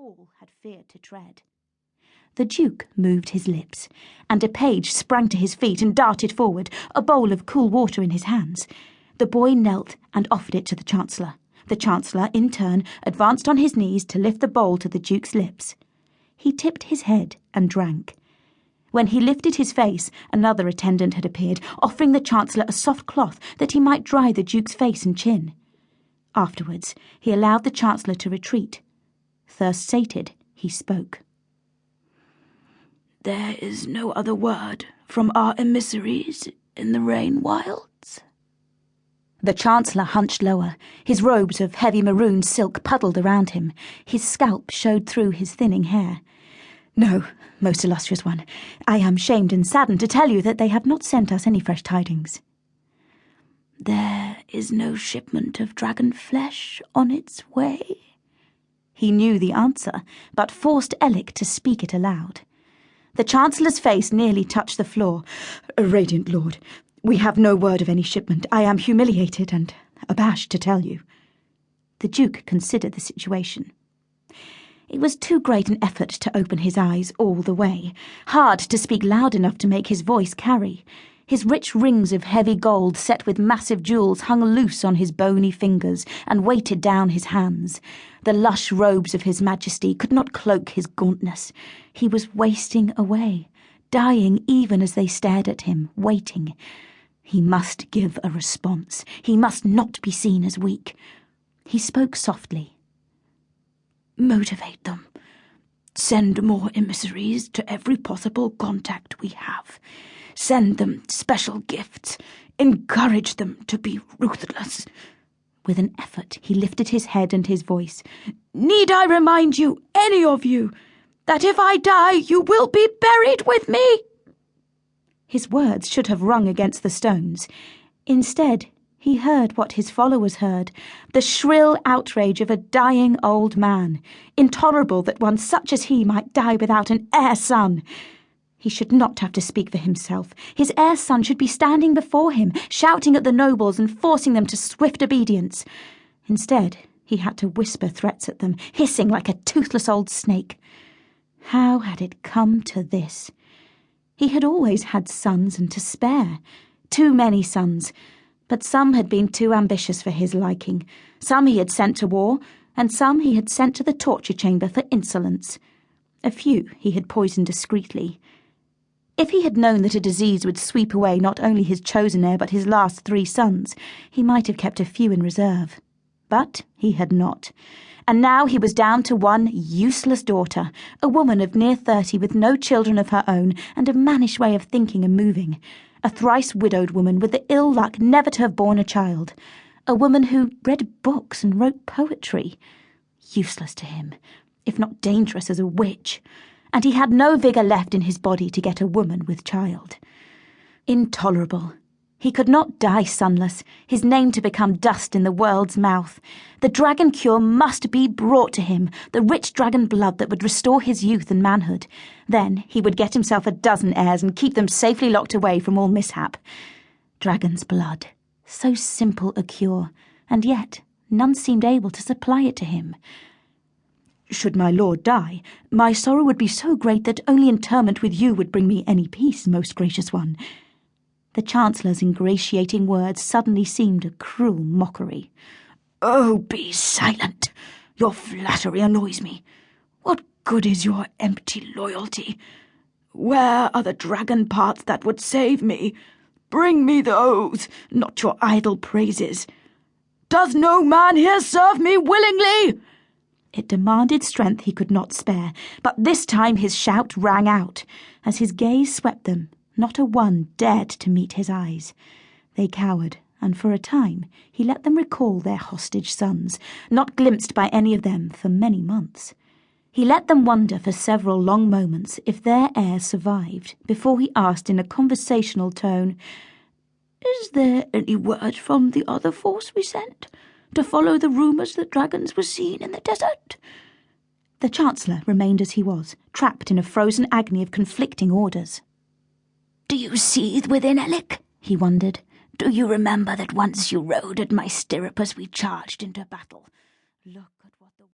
all had feared to tread. The Duke moved his lips, and a page sprang to his feet and darted forward, a bowl of cool water in his hands. The boy knelt and offered it to the Chancellor. The Chancellor, in turn, advanced on his knees to lift the bowl to the Duke's lips. He tipped his head and drank. When he lifted his face, another attendant had appeared, offering the Chancellor a soft cloth that he might dry the Duke's face and chin. Afterwards, he allowed the Chancellor to retreat. Thirst sated, he spoke. "There is no other word from our emissaries in the rain wilds?" The Chancellor hunched lower. His robes of heavy maroon silk puddled around him. His scalp showed through his thinning hair. "No, most illustrious one. I am shamed and saddened to tell you that they have not sent us any fresh tidings." "There is no shipment of dragon flesh on its way?" He knew the answer, but forced Ellic to speak it aloud. The Chancellor's face nearly touched the floor. "Radiant Lord, we have no word of any shipment. I am humiliated and abashed to tell you." The Duke considered the situation. It was too great an effort to open his eyes all the way, hard to speak loud enough to make his voice carry. His rich rings of heavy gold set with massive jewels hung loose on his bony fingers and weighted down his hands. The lush robes of His Majesty could not cloak his gauntness. He was wasting away, dying even as they stared at him, waiting. He must give a response. He must not be seen as weak. He spoke softly. "Motivate them. Send more emissaries to every possible contact we have. Send them special gifts. Encourage them to be ruthless." With an effort, he lifted his head and his voice. "Need I remind you, any of you, that if I die, you will be buried with me?" His words should have rung against the stones. Instead, he heard what his followers heard, the shrill outrage of a dying old man. Intolerable that one such as he might die without an heir son. He should not have to speak for himself. His heir son should be standing before him, shouting at the nobles and forcing them to swift obedience. Instead, he had to whisper threats at them, hissing like a toothless old snake. How had it come to this? He had always had sons and to spare. Too many sons. But some had been too ambitious for his liking. Some he had sent to war, and some he had sent to the torture chamber for insolence. A few he had poisoned discreetly. If he had known that a disease would sweep away not only his chosen heir but his last 3 sons, he might have kept a few in reserve. But he had not. And now he was down to one useless daughter, a woman of near 30 with no children of her own and a mannish way of thinking and moving. A thrice-widowed woman with the ill luck never to have borne a child. A woman who read books and wrote poetry. Useless to him, if not dangerous as a witch. And he had no vigour left in his body to get a woman with child. Intolerable. He could not die sonless, his name to become dust in the world's mouth. The dragon cure must be brought to him, the rich dragon blood that would restore his youth and manhood. Then he would get himself a dozen heirs and keep them safely locked away from all mishap. Dragon's blood. So simple a cure, and yet none seemed able to supply it to him. "Should my lord die, my sorrow would be so great that only interment with you would bring me any peace, most gracious one." The Chancellor's ingratiating words suddenly seemed a cruel mockery. "Oh, be silent! Your flattery annoys me. What good is your empty loyalty? Where are the dragon parts that would save me? Bring me those, not your idle praises. Does no man here serve me willingly?" It demanded strength he could not spare, but this time his shout rang out. As his gaze swept them, not a one dared to meet his eyes. They cowered, and for a time he let them recall their hostage sons, not glimpsed by any of them for many months. He let them wonder for several long moments if their heir survived, before he asked in a conversational tone, "Is there any word from the other force we sent? To follow the rumours that dragons were seen in the desert?" The Chancellor remained as he was, trapped in a frozen agony of conflicting orders. "Do you seethe within, Ellic?" he wondered. "Do you remember that once you rode at my stirrup as we charged into battle? Look